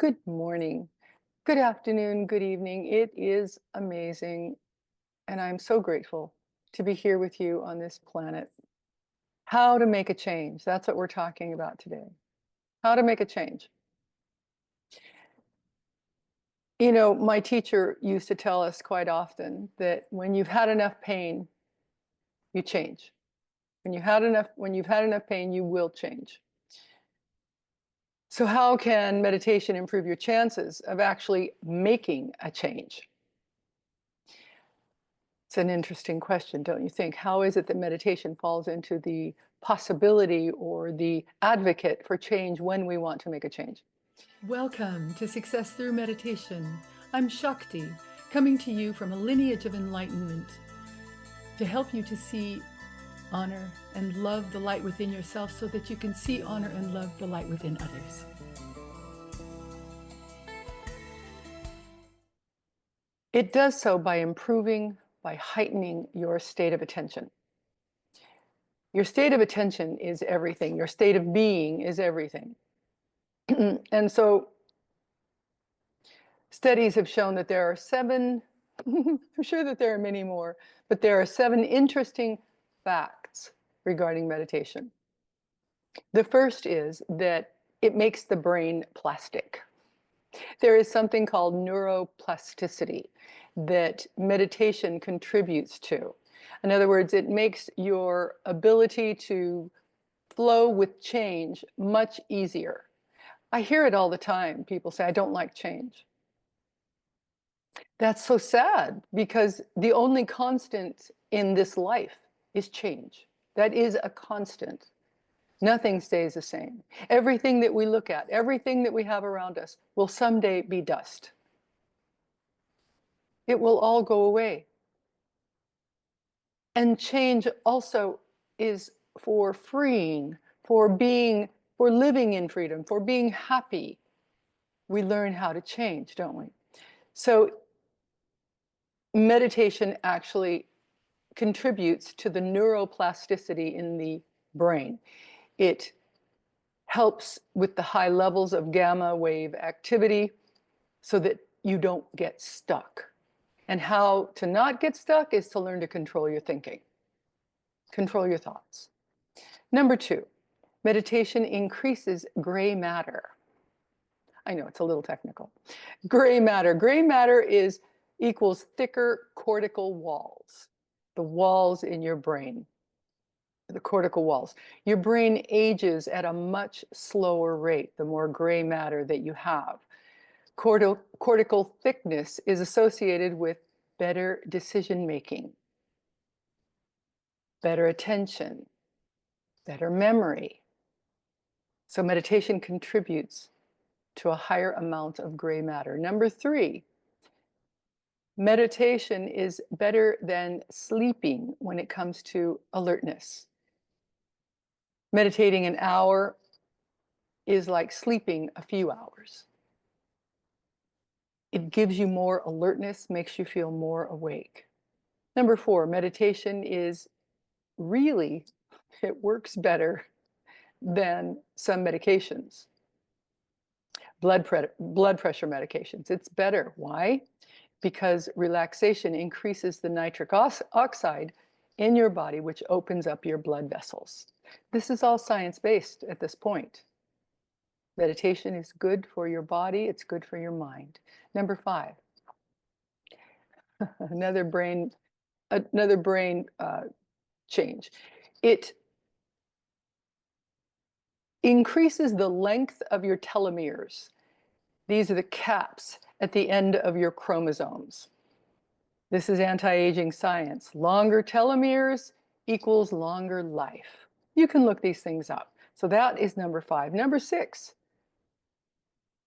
Good morning, good afternoon, good evening. It is amazing, and I'm so grateful to be here with you on this planet. How to make a change. That's what we're talking about today. How to make a change. You know, my teacher used to tell us quite often that when you've had enough pain, you change. When you've had enough pain, you will change. So how can meditation improve your chances of actually making a change? It's an interesting question, don't you think? How is it that meditation falls into the possibility or the advocate for change when we want to make a change? Welcome to Success Through Meditation. I'm Shakti, coming to you from a lineage of enlightenment to help you to see, honor, and love the light within yourself so that you can see, honor, and love the light within others. It does so by improving, by heightening your state of attention. Your state of attention is everything. Your state of being is everything. And so studies have shown that there are 7, I'm sure that there are many more, but there are 7 interesting facts regarding meditation. The first is that it makes the brain plastic. There is something called neuroplasticity that meditation contributes to. In other words, it makes your ability to flow with change much easier. I hear it all the time. People say, I don't like change. That's so sad because the only constant in this life is change. That is a constant. Nothing stays the same. Everything that we look at, everything that we have around us will someday be dust. It will all go away. And change also is for freeing, for living in freedom, for being happy. We learn how to change, don't we? So meditation actually contributes to the neuroplasticity in the brain. It helps with the high levels of gamma wave activity so that you don't get stuck. And how to not get stuck is to learn to control your thinking, control your thoughts. Number 2, meditation increases gray matter. I know it's a little technical. Gray matter equals thicker cortical walls, the walls in your brain. The cortical walls. Your brain ages at a much slower rate the more gray matter that you have. Cortical thickness is associated with better decision making, better attention, better memory. So meditation contributes to a higher amount of gray matter. Number 3, meditation is better than sleeping when it comes to alertness. Meditating an hour is like sleeping a few hours. It gives you more alertness, makes you feel more awake. Number 4, meditation is really, it works better than some medications. Blood pressure medications, it's better. Why? Because relaxation increases the nitric oxide in your body, which opens up your blood vessels. This is all science-based at this point. Meditation is good for your body, it's good for your mind. Number 5, another brain change. It increases the length of your telomeres. These are the caps at the end of your chromosomes. This is anti-aging science. Longer telomeres equals longer life. You can look these things up. So that is number 5. Number 6,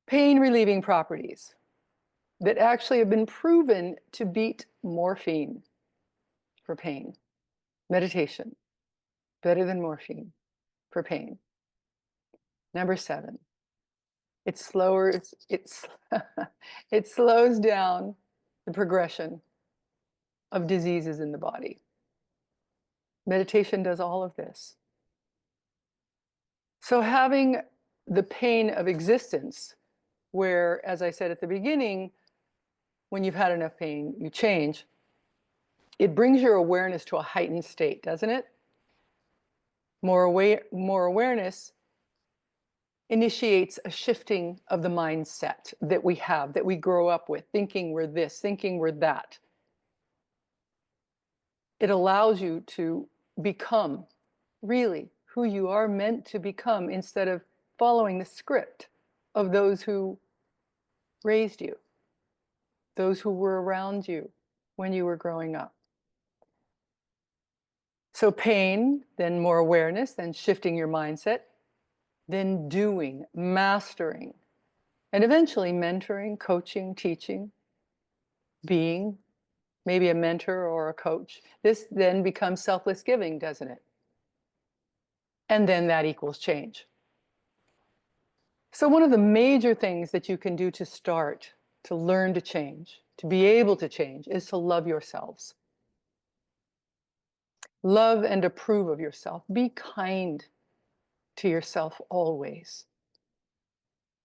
pain relieving properties that actually have been proven to beat morphine for pain. Meditation, better than morphine for pain. Number 7, it slows down the progression of diseases in the body. Meditation does all of this. So having the pain of existence where, as I said at the beginning, when you've had enough pain, you change. It brings your awareness to a heightened state, doesn't it? More awareness initiates a shifting of the mindset that we have, that we grow up with, thinking we're this, thinking we're that. It allows you to become really who you are meant to become instead of following the script of those who raised you, those who were around you when you were growing up. So pain, then more awareness, then shifting your mindset, then doing, mastering, and eventually mentoring, coaching, teaching, being maybe a mentor or a coach. This then becomes selfless giving, doesn't it? And then that equals change. So one of the major things that you can do to start, to learn to change, to be able to change, is to love yourselves. Love and approve of yourself. Be kind to yourself always.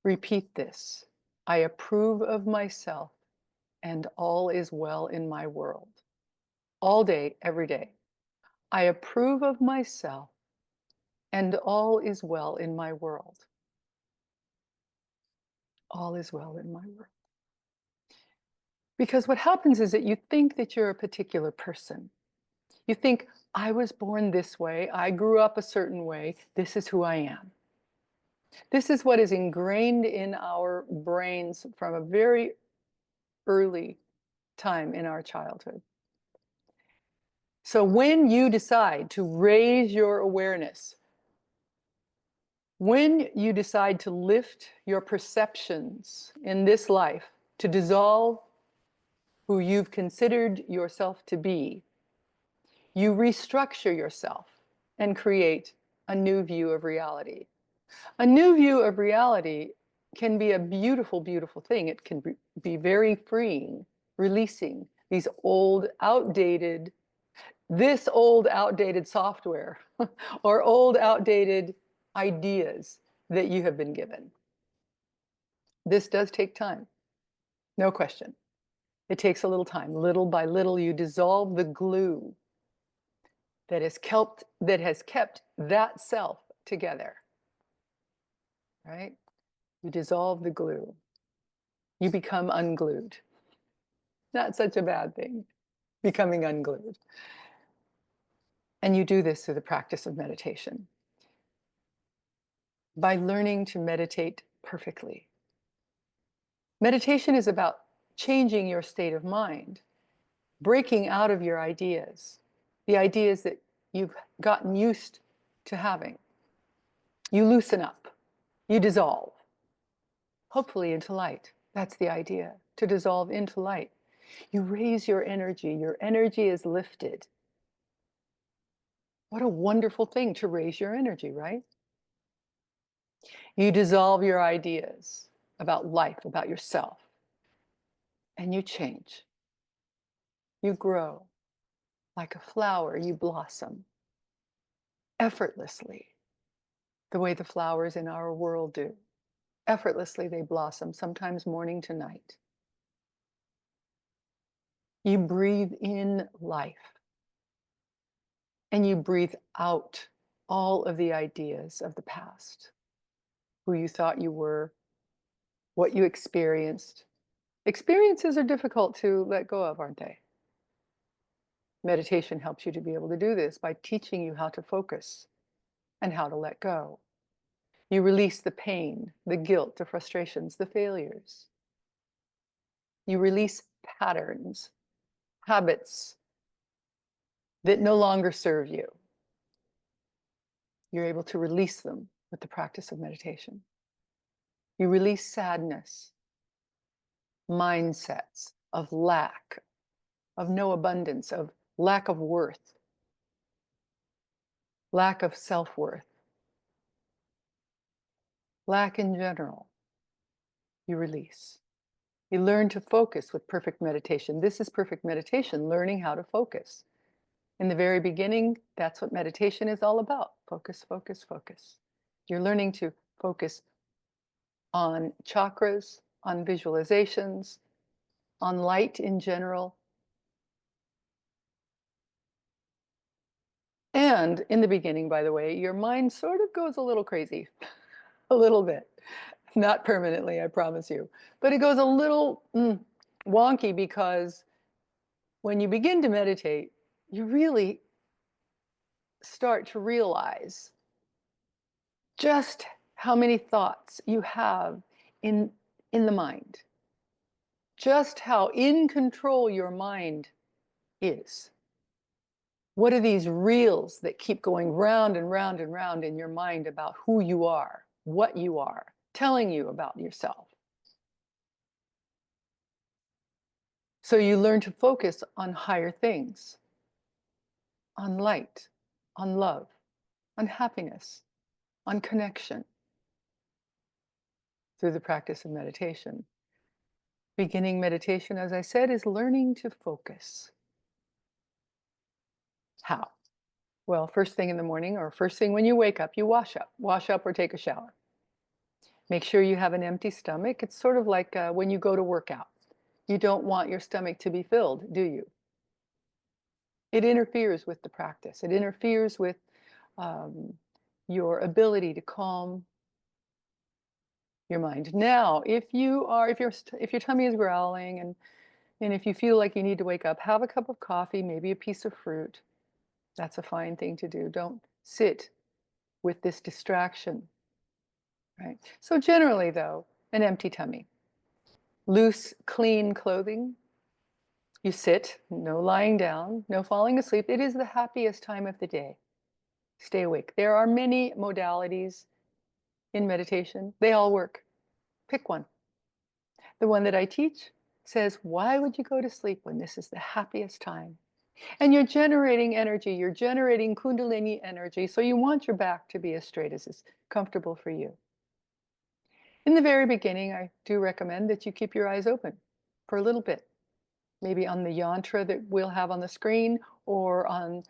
Repeat this. I approve of myself and all is well in my world. All day, every day. I approve of myself and all is well in my world. All is well in my world. Because what happens is that you think that you're a particular person. You think, I was born this way, I grew up a certain way, this is who I am. This is what is ingrained in our brains from a very early time in our childhood. So when you decide to raise your awareness, when you decide to lift your perceptions in this life, to dissolve who you've considered yourself to be, you restructure yourself and create a new view of reality. A new view of reality can be a beautiful, beautiful thing. It can be very freeing, releasing these old, outdated, software or old, outdated ideas that you have been given. This does take time, no question. It takes a little time. Little by little, you dissolve the glue that has kept that self together, right? You dissolve the glue. You become unglued. Not such a bad thing, becoming unglued. And you do this through the practice of meditation. By learning to meditate perfectly. Meditation is about changing your state of mind, breaking out of your ideas, the ideas that you've gotten used to having. You loosen up, you dissolve, hopefully into light. That's the idea, to dissolve into light. You raise your energy is lifted. What a wonderful thing to raise your energy, right? You dissolve your ideas about life, about yourself, and you change. You grow. Like a flower, you blossom effortlessly, the way the flowers in our world do. Effortlessly, they blossom, sometimes morning to night. You breathe in life, and you breathe out all of the ideas of the past, who you thought you were, what you experienced. Experiences are difficult to let go of, aren't they? Meditation helps you to be able to do this by teaching you how to focus and how to let go. You release the pain, the guilt, the frustrations, the failures. You release patterns, habits that no longer serve you. You're able to release them with the practice of meditation. You release sadness, mindsets of lack, of no abundance, of lack of worth, lack of self-worth, lack in general. You release. You learn to focus with perfect meditation. This is perfect meditation, learning how to focus. In the very beginning, that's what meditation is all about. Focus, focus, focus. You're learning to focus on chakras, on visualizations, on light in general. And in the beginning, by the way, your mind sort of goes a little crazy, a little bit. Not permanently, I promise you. But it goes a little wonky because when you begin to meditate, you really start to realize just how many thoughts you have in the mind, just how in control your mind is. What are these reels that keep going round and round and round in your mind about who you are, what you are, telling you about yourself? So you learn to focus on higher things, on light, on love, on happiness, on connection through the practice of meditation. Beginning meditation, as I said, is learning to focus. How? Well, first thing in the morning or first thing when you wake up, you wash up or take a shower. Make sure you have an empty stomach. It's sort of like when you go to work out. You don't want your stomach to be filled, do you? It interferes with the practice. It interferes with your ability to calm your mind. Now, if your tummy is growling and if you feel like you need to wake up, have a cup of coffee, maybe a piece of fruit. That's a fine thing to do. Don't sit with this distraction, right? So generally though, an empty tummy. Loose, clean clothing. You sit, no lying down, no falling asleep. It is the happiest time of the day. Stay awake. There are many modalities in meditation. They all work. Pick one. The one that I teach says, why would you go to sleep when this is the happiest time? And you're generating energy, you're generating Kundalini energy, so you want your back to be as straight as is comfortable for you. In the very beginning, I do recommend that you keep your eyes open for a little bit, maybe on the yantra that we'll have on the screen or on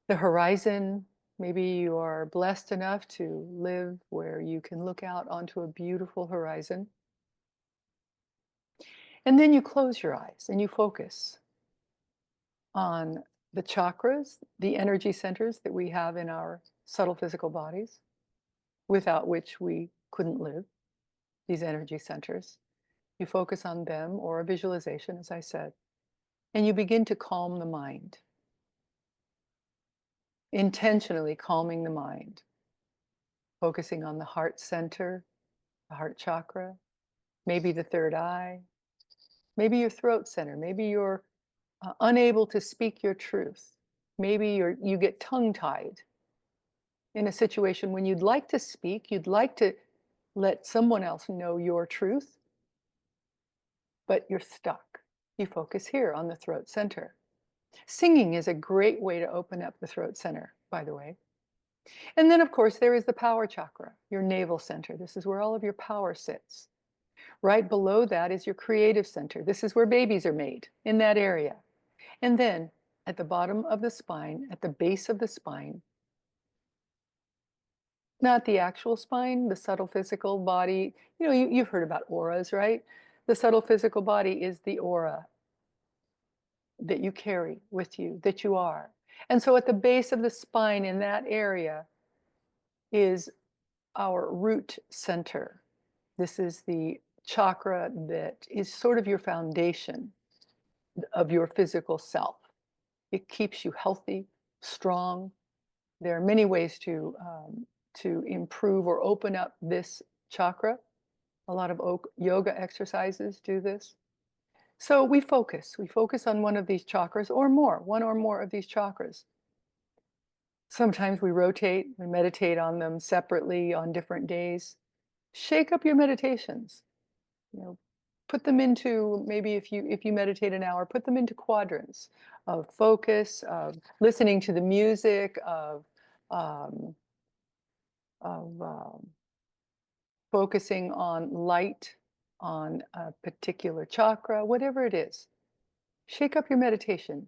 the horizon. Maybe you are blessed enough to live where you can look out onto a beautiful horizon. And then you close your eyes and you focus on the chakras, the energy centers that we have in our subtle physical bodies, without which we couldn't live, these energy centers. You focus on them or a visualization, as I said, and you begin to calm the mind, intentionally calming the mind, focusing on the heart center, the heart chakra, maybe the third eye, maybe your throat center, maybe you're unable to speak your truth. Maybe you get tongue-tied in a situation when you'd like to speak, you'd like to let someone else know your truth, but you're stuck. You focus here on the throat center. Singing is a great way to open up the throat center, by the way. And then, of course, there is the power chakra, your navel center. This is where all of your power sits. Right below that is your creative center. This is where babies are made, in that area. And then at the bottom of the spine, at the base of the spine, not the actual spine, the subtle physical body. You know, you've heard about auras, right? The subtle physical body is the aura that you carry with you, that you are. And so at the base of the spine in that area is our root center. This is the chakra that is sort of your foundation of your physical self. It keeps you healthy, strong. There are many ways to improve or open up this chakra. A lot of yoga exercises do this. So we focus on one of these chakras or more, one or more of these chakras. Sometimes we rotate, we meditate on them separately on different days. Shake up your meditations. You know, put them into, maybe if you meditate an hour, put them into quadrants of focus, of listening to the music, of um, focusing on light, on a particular chakra, whatever it is. Shake up your meditation,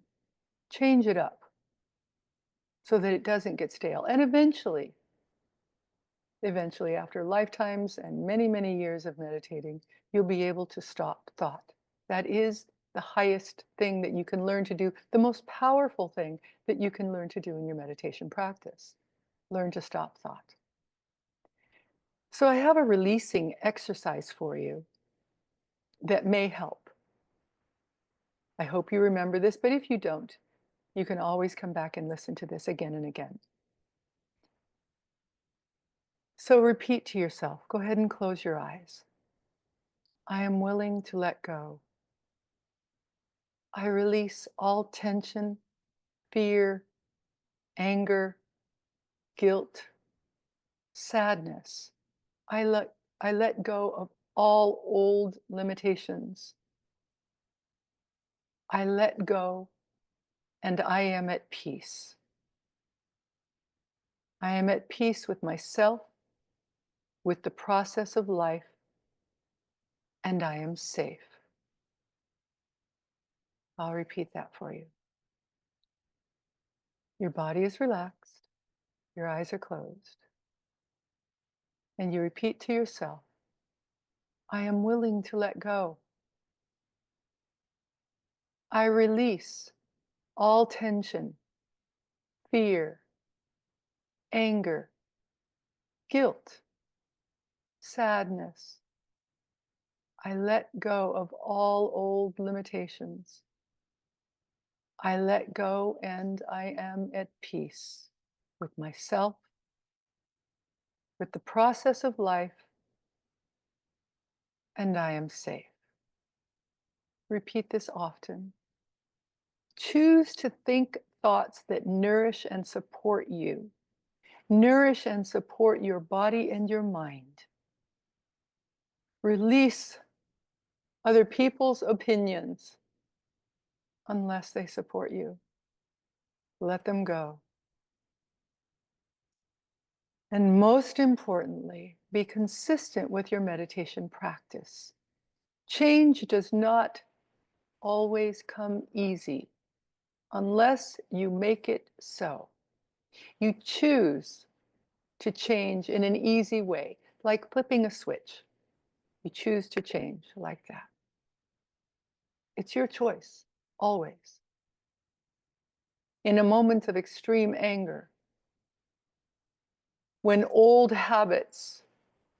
change it up so that it doesn't get stale. And eventually, Eventually, after lifetimes and many, many years of meditating, you'll be able to stop thought. That is the highest thing that you can learn to do, the most powerful thing that you can learn to do in your meditation practice. Learn to stop thought. So I have a releasing exercise for you that may help. I hope you remember this, but if you don't, you can always come back and listen to this again and again. So repeat to yourself. Go ahead and close your eyes. I am willing to let go. I release all tension, fear, anger, guilt, sadness. I let go of all old limitations. I let go and I am at peace. I am at peace with myself, with the process of life, and I am safe. I'll repeat that for you. Your body is relaxed, your eyes are closed, and you repeat to yourself, I am willing to let go. I release all tension, fear, anger, guilt, sadness. I let go of all old limitations. I let go and I am at peace with myself, with the process of life, and I am safe. Repeat this often. Choose to think thoughts that nourish and support you. Nourish and support your body and your mind. Release other people's opinions unless they support you. Let them go. And most importantly, be consistent with your meditation practice. Change does not always come easy unless you make it so. You choose to change in an easy way, like flipping a switch. You choose to change like that. It's your choice, always. In a moment of extreme anger, when old habits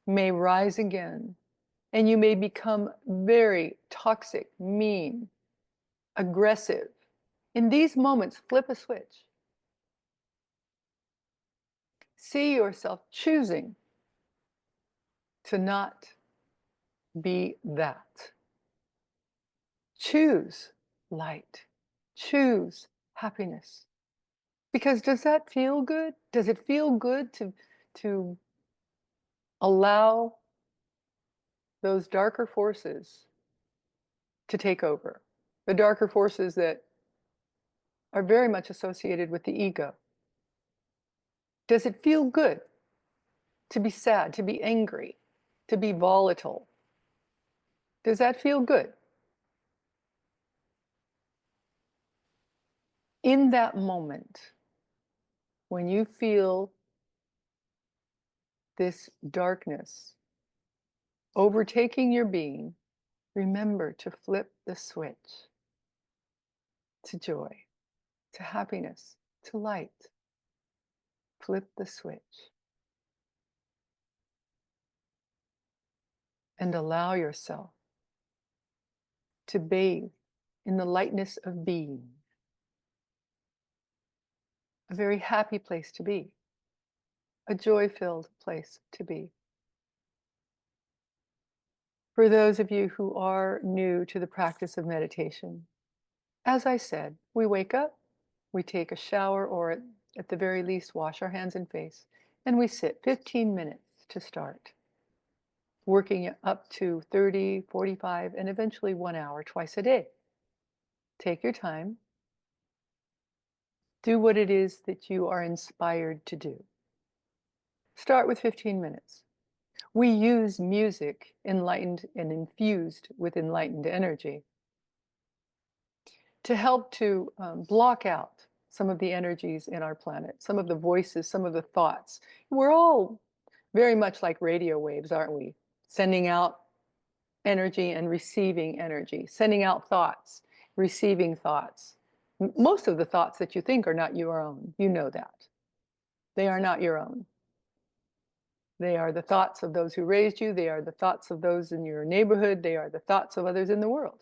may rise again, and you may become very toxic, mean, aggressive. In these moments, flip a switch. See yourself choosing to not be that. Choose light. Choose happiness. Because does that feel good? Does it feel good to allow those darker forces to take over? The darker forces that are very much associated with the ego. Does it feel good to be sad, to be angry, to be volatile? Does that feel good? In that moment, when you feel this darkness overtaking your being, remember to flip the switch to joy, to happiness, to light. Flip the switch and allow yourself to bathe in the lightness of being. A very happy place to be, a joy-filled place to be. For those of you who are new to the practice of meditation, as I said, we wake up, we take a shower, or at the very least, wash our hands and face, and we sit 15 minutes to start, working up to 30, 45, and eventually 1 hour twice a day. Take your time. Do what it is that you are inspired to do. Start with 15 minutes. We use music enlightened and infused with enlightened energy to help to block out some of the energies in our planet, some of the voices, some of the thoughts. We're all very much like radio waves, aren't we? Sending out energy and receiving energy, sending out thoughts, receiving thoughts. Most of the thoughts that you think are not your own. You know that. They are not your own. They are the thoughts of those who raised you. They are the thoughts of those in your neighborhood. They are the thoughts of others in the world.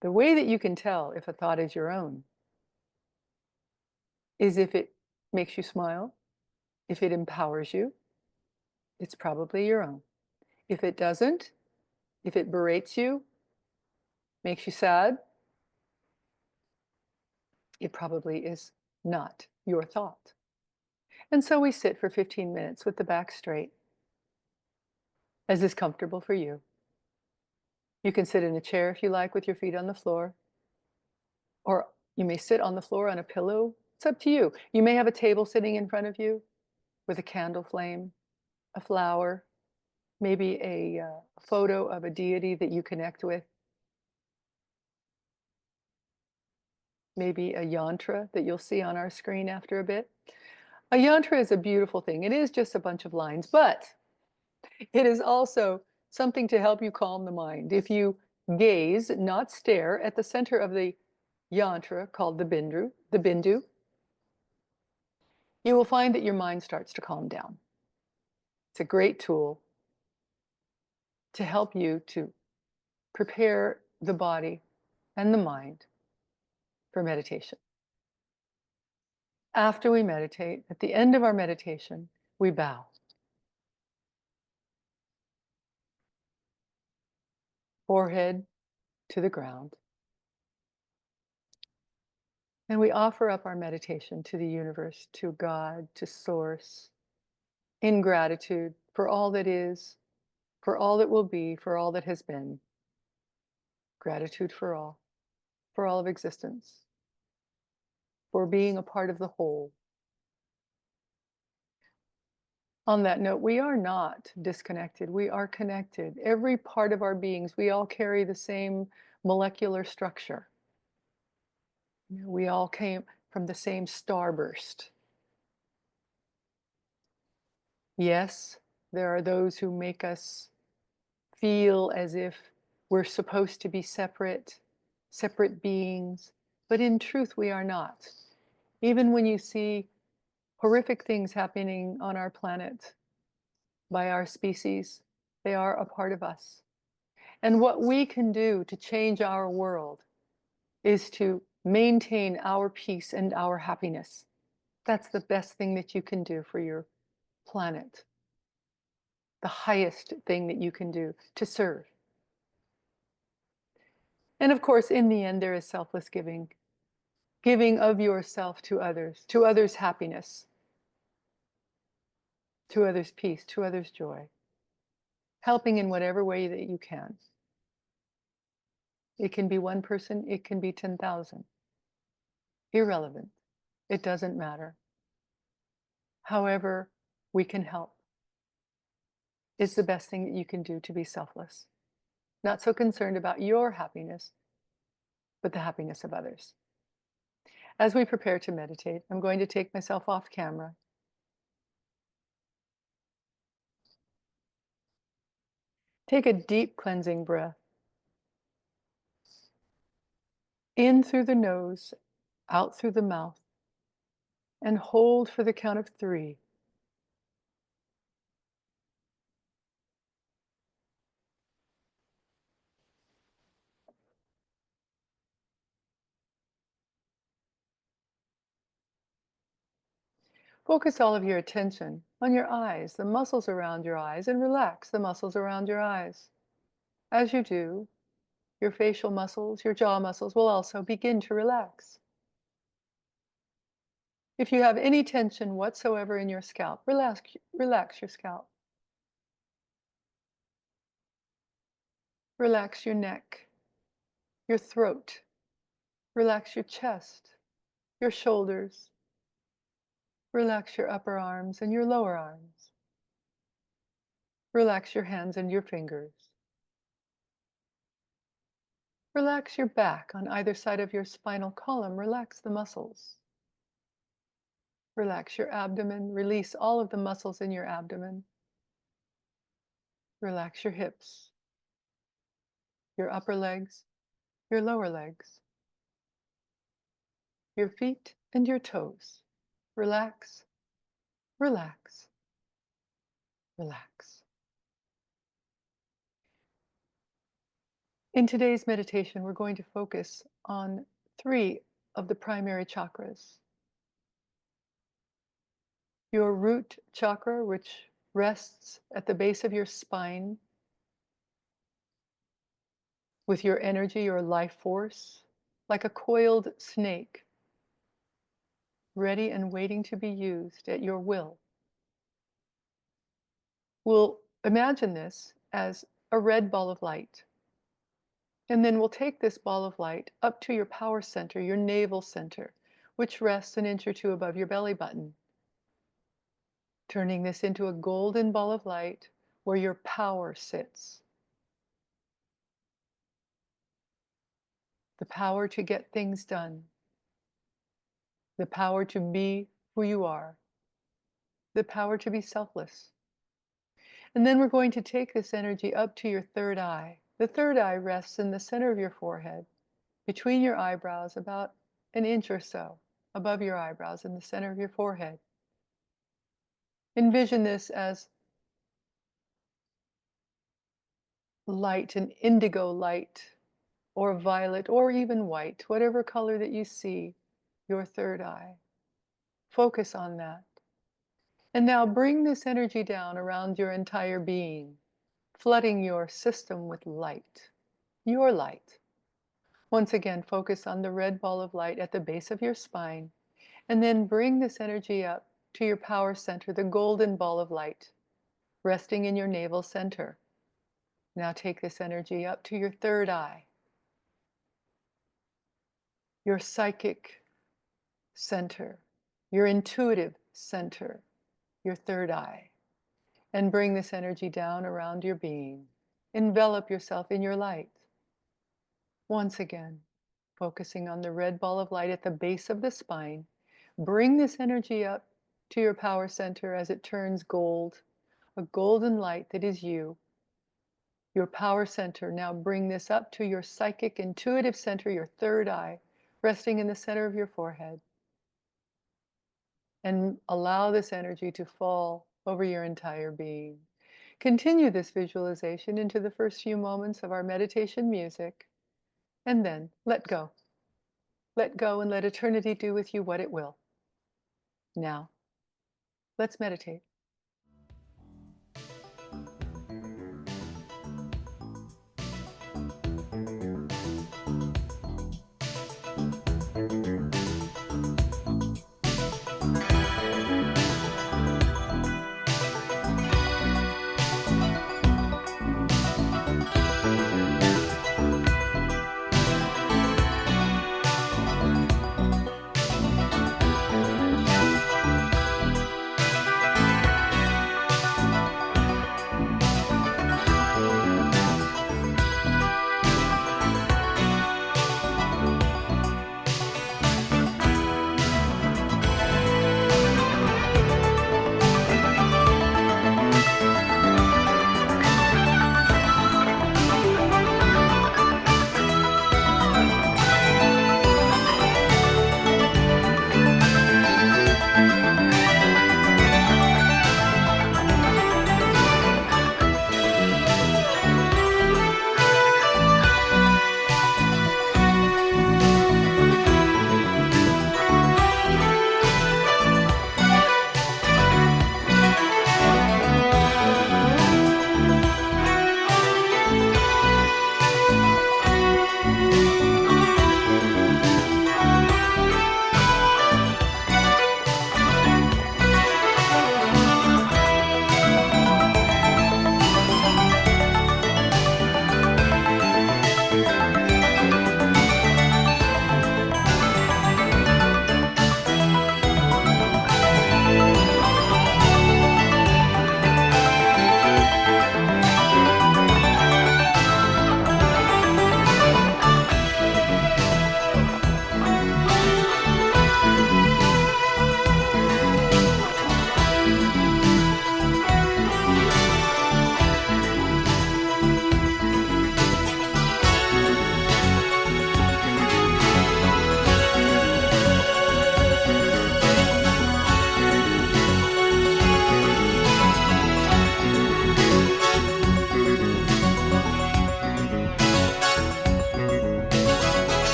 The way that you can tell if a thought is your own is if it makes you smile, if it empowers you, it's probably your own. If it doesn't, if it berates you, makes you sad, it probably is not your thought. And so we sit for 15 minutes with the back straight, as is comfortable for you. You can sit in a chair if you like with your feet on the floor, or you may sit on the floor on a pillow. It's up to you. You may have a table sitting in front of you with a candle flame, a flower, maybe a photo of a deity that you connect with, maybe a yantra that you'll see on our screen after a bit. A yantra is a beautiful thing. It is just a bunch of lines, but it is also something to help you calm the mind. If you gaze, not stare, at the center of the yantra called the bindu, you will find that your mind starts to calm down. It's a great tool to help you to prepare the body and the mind for meditation. After we meditate, at the end of our meditation, we bow. Forehead to the ground. And we offer up our meditation to the universe, to God, to Source, in gratitude for all that is, for all that will be, for all that has been. Gratitude for all of existence, for being a part of the whole. On that note, we are not disconnected. We are connected. Every part of our beings, we all carry the same molecular structure. We all came from the same starburst. Yes, there are those who make us feel as if we're supposed to be separate beings, but in truth, we are not. Even when you see horrific things happening on our planet by our species, they are a part of us. And what we can do to change our world is to maintain our peace and our happiness. That's the best thing that you can do for your planet. The highest thing that you can do to serve. And of course, in the end, there is selfless giving. Giving of yourself to others' happiness, to others' peace, to others' joy. Helping in whatever way that you can. It can be one person, it can be 10,000. Irrelevant. It doesn't matter. However, we can help. It's the best thing that you can do to be selfless. Not so concerned about your happiness, but the happiness of others. As we prepare to meditate, I'm going to take myself off camera. Take a deep cleansing breath. In through the nose, out through the mouth, and hold for the count of 3. Focus all of your attention on your eyes, the muscles around your eyes, and relax the muscles around your eyes. As you do, your facial muscles, your jaw muscles will also begin to relax. If you have any tension whatsoever in your scalp, relax your scalp. Relax your neck, your throat. Relax your chest, your shoulders. Relax your upper arms and your lower arms. Relax your hands and your fingers. Relax your back on either side of your spinal column. Relax the muscles. Relax your abdomen. Release all of the muscles in your abdomen. Relax your hips, your upper legs, your lower legs, your feet and your toes. Relax, relax, relax. In today's meditation, we're going to focus on 3 of the primary chakras. Your root chakra, which rests at the base of your spine with your energy or life force, like a coiled snake, ready and waiting to be used at your will. We'll imagine this as a red ball of light. And then we'll take this ball of light up to your power center, your navel center, which rests an inch or 2 above your belly button, turning this into a golden ball of light where your power sits. The power to get things done, the power to be who you are, the power to be selfless. And then we're going to take this energy up to your third eye. The third eye rests in the center of your forehead, between your eyebrows, about an inch or so above your eyebrows in the center of your forehead. Envision this as light, an indigo light, or violet, or even white, whatever color that you see, your third eye. Focus on that. And now bring this energy down around your entire being, flooding your system with light, your light. Once again, focus on the red ball of light at the base of your spine, and then bring this energy up to your power center, the golden ball of light, resting in your navel center. Now take this energy up to your third eye, your psychic center, your intuitive center, your third eye, and bring this energy down around your being. Envelop yourself in your light. Once again, focusing on the red ball of light at the base of the spine, bring this energy up to your power center as it turns gold, a golden light that is you. Your power center, now bring this up to your psychic intuitive center, your third eye, resting in the center of your forehead. And allow this energy to fall over your entire being. Continue this visualization into the first few moments of our meditation music, and then let go. Let go and let eternity do with you what it will. Now, let's meditate.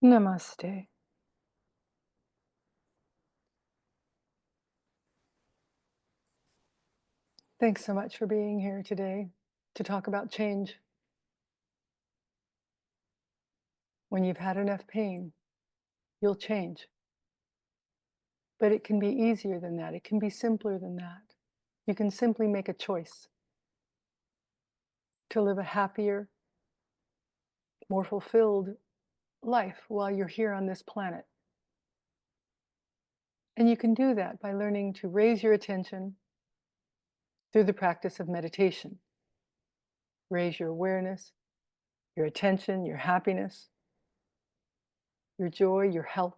Namaste. Thanks so much for being here today to talk about change. When you've had enough pain, you'll change. But it can be easier than that. It can be simpler than that. You can simply make a choice to live a happier, more fulfilled life while you're here on this planet. And you can do that by learning to raise your attention through the practice of meditation. Raise your awareness, your attention, your happiness, your joy, your health,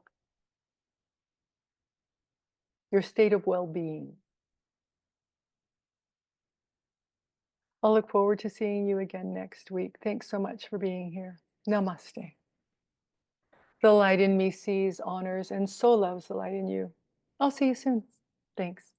your state of well being. I'll look forward to seeing you again next week. Thanks so much for being here. Namaste. The light in me sees, honors, and so loves the light in you. I'll see you soon. Thanks.